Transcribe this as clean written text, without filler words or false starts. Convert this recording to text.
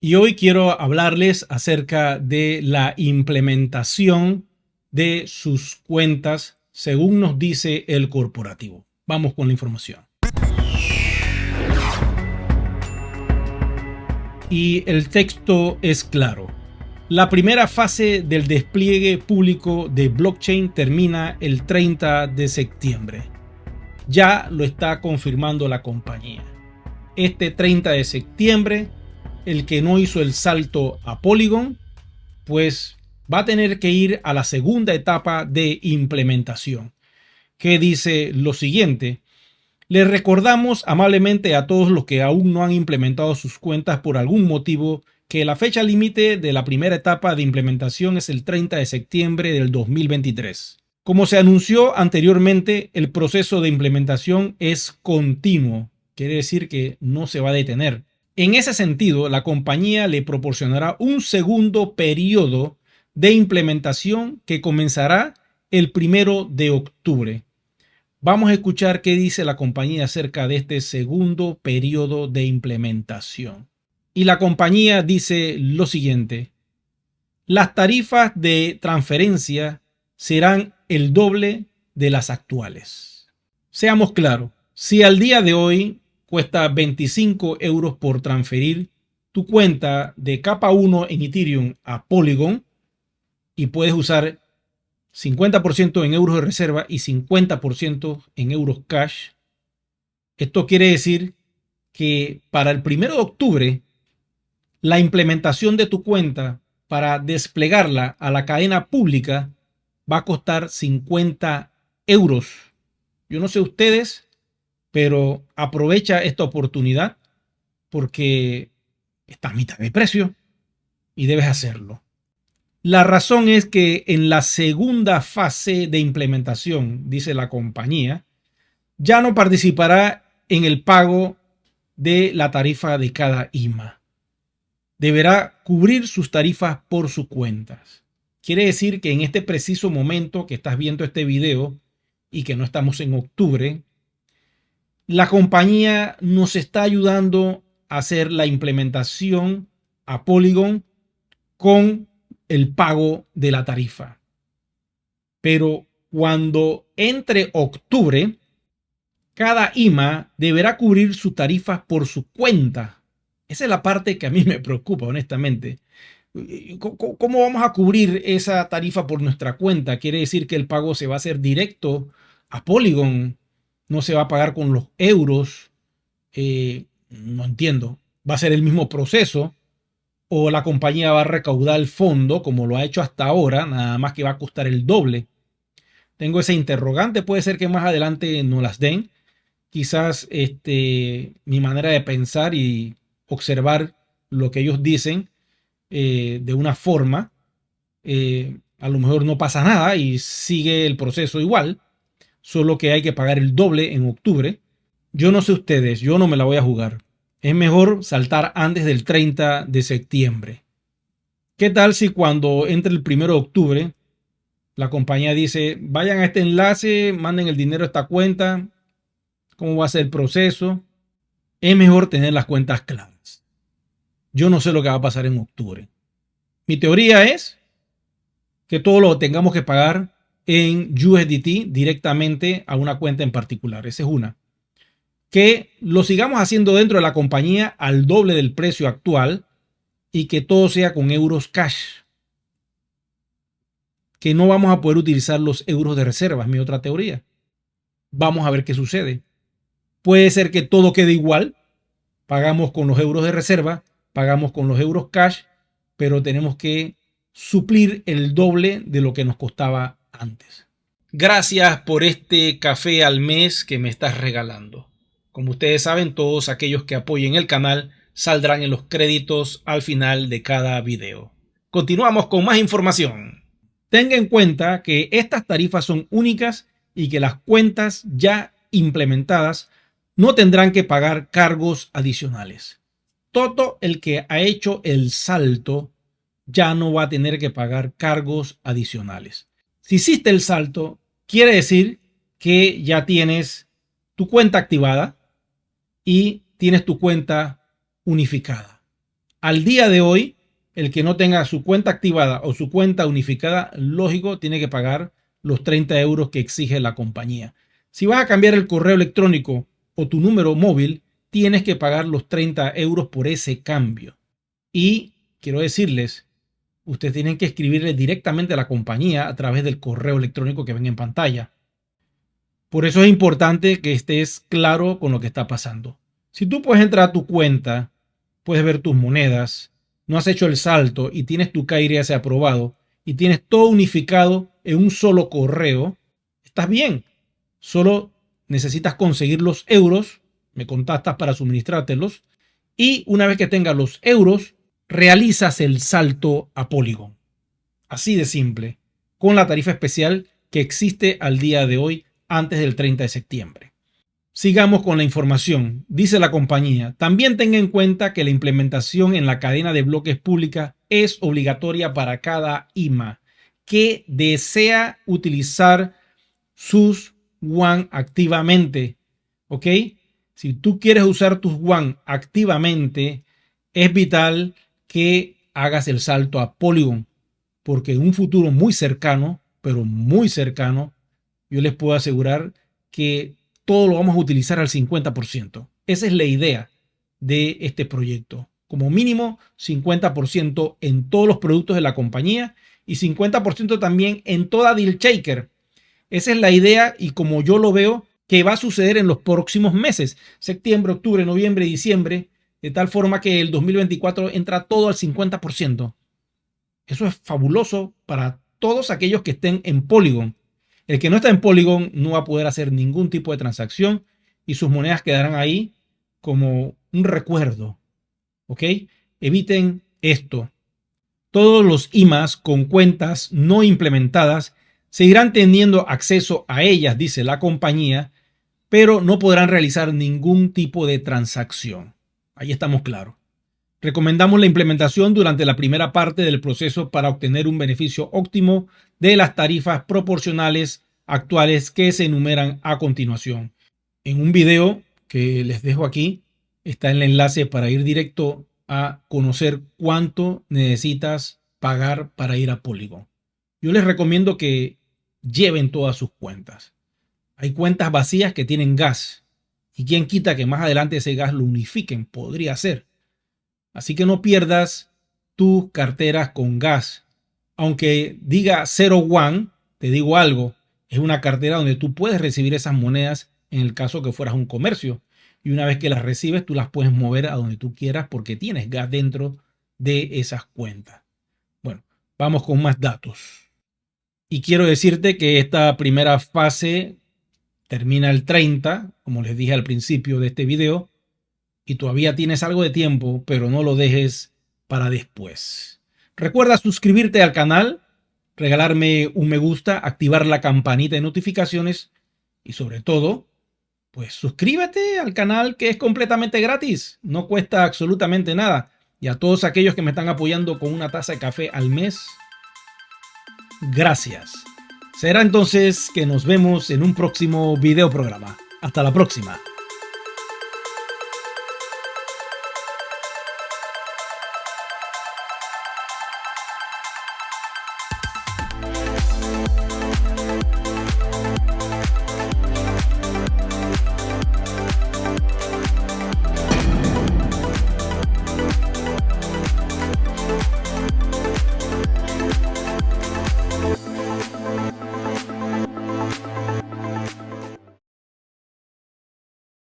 Y hoy quiero hablarles acerca de la implementación de sus cuentas según nos dice el corporativo. Vamos con la información. Y el texto es claro. La primera fase del despliegue público de blockchain termina el 30 de septiembre. Ya lo está confirmando la compañía. Este 30 de septiembre, el que no hizo el salto a Polygon, pues va a tener que ir a la segunda etapa de implementación, que dice lo siguiente. Les recordamos amablemente a todos los que aún no han implementado sus cuentas por algún motivo que la fecha límite de la primera etapa de implementación es el 30 de septiembre del 2023. Como se anunció anteriormente, el proceso de implementación es continuo, quiere decir que no se va a detener. En ese sentido, la compañía le proporcionará un segundo periodo de implementación que comenzará el 1 de octubre. Vamos a escuchar qué dice la compañía acerca de este segundo periodo de implementación. Y la compañía dice lo siguiente. Las tarifas de transferencia serán el doble de las actuales. Seamos claros, si al día de hoy cuesta 25 euros por transferir tu cuenta de capa 1 en Ethereum a Polygon y puedes usar 50% en euros de reserva y 50% en euros cash. Esto quiere decir que para el 1 de octubre, la implementación de tu cuenta para desplegarla a la cadena pública va a costar 50 euros. Yo no sé ustedes, pero aprovecha esta oportunidad porque está a mitad de precio y debes hacerlo. La razón es que en la segunda fase de implementación, dice la compañía, ya no participará en el pago de la tarifa de cada IMA. Deberá cubrir sus tarifas por sus cuentas. Quiere decir que en este preciso momento que estás viendo este video y que no estamos en octubre, la compañía nos está ayudando a hacer la implementación a Polygon con el pago de la tarifa. Pero cuando entre octubre, cada IMA deberá cubrir sus tarifas por su cuenta. Esa es la parte que a mí me preocupa, honestamente. ¿Cómo vamos a cubrir esa tarifa por nuestra cuenta? Quiere decir que el pago se va a hacer directo a Polygon, no se va a pagar con los euros. No entiendo. ¿Va a ser el mismo proceso? ¿O la compañía va a recaudar el fondo como lo ha hecho hasta ahora, nada más que va a costar el doble? Tengo ese interrogante. Puede ser que más adelante no las den. Quizás mi manera de pensar y observar lo que ellos dicen de una forma, a lo mejor no pasa nada y sigue el proceso igual, solo que hay que pagar el doble en octubre. Yo no sé ustedes, yo no me la voy a jugar. Es mejor saltar antes del 30 de septiembre. ¿Qué tal si cuando entre el 1 de octubre la compañía dice, vayan a este enlace, manden el dinero a esta cuenta? ¿Cómo va a ser el proceso? Es mejor tener las cuentas claras. Yo no sé lo que va a pasar en octubre. Mi teoría es que todo lo tengamos que pagar en USDT directamente a una cuenta en particular. Esa es una. Que lo sigamos haciendo dentro de la compañía al doble del precio actual y que todo sea con euros cash. Que no vamos a poder utilizar los euros de reserva, es mi otra teoría. Vamos a ver qué sucede. Puede ser que todo quede igual. Pagamos con los euros de reserva, pagamos con los euros cash, pero tenemos que suplir el doble de lo que nos costaba antes. Gracias por este café al mes que me estás regalando. Como ustedes saben, todos aquellos que apoyen el canal saldrán en los créditos al final de cada video. Continuamos con más información. Tenga en cuenta que estas tarifas son únicas y que las cuentas ya implementadas no tendrán que pagar cargos adicionales. Todo el que ha hecho el salto ya no va a tener que pagar cargos adicionales. Si hiciste el salto, quiere decir que ya tienes tu cuenta activada y tienes tu cuenta unificada. Al día de hoy, el que no tenga su cuenta activada o su cuenta unificada, lógico, tiene que pagar los 30 euros que exige la compañía. Si vas a cambiar el correo electrónico o tu número móvil, tienes que pagar los 30 euros por ese cambio. Y quiero decirles, ustedes tienen que escribirle directamente a la compañía a través del correo electrónico que ven en pantalla. Por eso es importante que estés claro con lo que está pasando. Si tú puedes entrar a tu cuenta, puedes ver tus monedas, no has hecho el salto y tienes tu KYC aprobado y tienes todo unificado en un solo correo, estás bien. Solo necesitas conseguir los euros, me contactas para suministrártelos y una vez que tengas los euros, realizas el salto a Polygon. Así de simple, con la tarifa especial que existe al día de hoy antes del 30 de septiembre. Sigamos con la información. Dice la compañía, también tenga en cuenta que la implementación en la cadena de bloques pública es obligatoria para cada IMA que desea utilizar sus WAN activamente. ¿Ok? Si tú quieres usar tus WAN activamente, es vital que hagas el salto a Polygon, porque en un futuro muy cercano, pero muy cercano, yo les puedo asegurar que todo lo vamos a utilizar al 50%. Esa es la idea de este proyecto. Como mínimo 50% en todos los productos de la compañía y 50% también en toda DealShaker. Esa es la idea y como yo lo veo que va a suceder en los próximos meses, septiembre, octubre, noviembre, diciembre, de tal forma que el 2024 entra todo al 50%. Eso es fabuloso para todos aquellos que estén en Polygon. El que no está en Polygon no va a poder hacer ningún tipo de transacción y sus monedas quedarán ahí como un recuerdo. ¿Ok? Eviten esto. Todos los IMAs con cuentas no implementadas seguirán teniendo acceso a ellas, dice la compañía, pero no podrán realizar ningún tipo de transacción. Ahí estamos claros. Recomendamos la implementación durante la primera parte del proceso para obtener un beneficio óptimo de las tarifas proporcionales actuales que se enumeran a continuación. En un video que les dejo aquí está el enlace para ir directo a conocer cuánto necesitas pagar para ir a Polygon. Yo les recomiendo que lleven todas sus cuentas. Hay cuentas vacías que tienen gas y quién quita que más adelante ese gas lo unifiquen, podría ser. Así que no pierdas tus carteras con gas. Aunque diga 01, te digo algo, es una cartera donde tú puedes recibir esas monedas en el caso que fueras un comercio. Y una vez que las recibes, tú las puedes mover a donde tú quieras porque tienes gas dentro de esas cuentas. Bueno, vamos con más datos. Y quiero decirte que esta primera fase termina el 30, como les dije al principio de este video, y todavía tienes algo de tiempo, pero no lo dejes para después. Recuerda suscribirte al canal, regalarme un me gusta, activar la campanita de notificaciones y sobre todo, pues suscríbete al canal que es completamente gratis, no cuesta absolutamente nada. Y a todos aquellos que me están apoyando con una taza de café al mes, gracias. Será entonces que nos vemos en un próximo video programa. Hasta la próxima.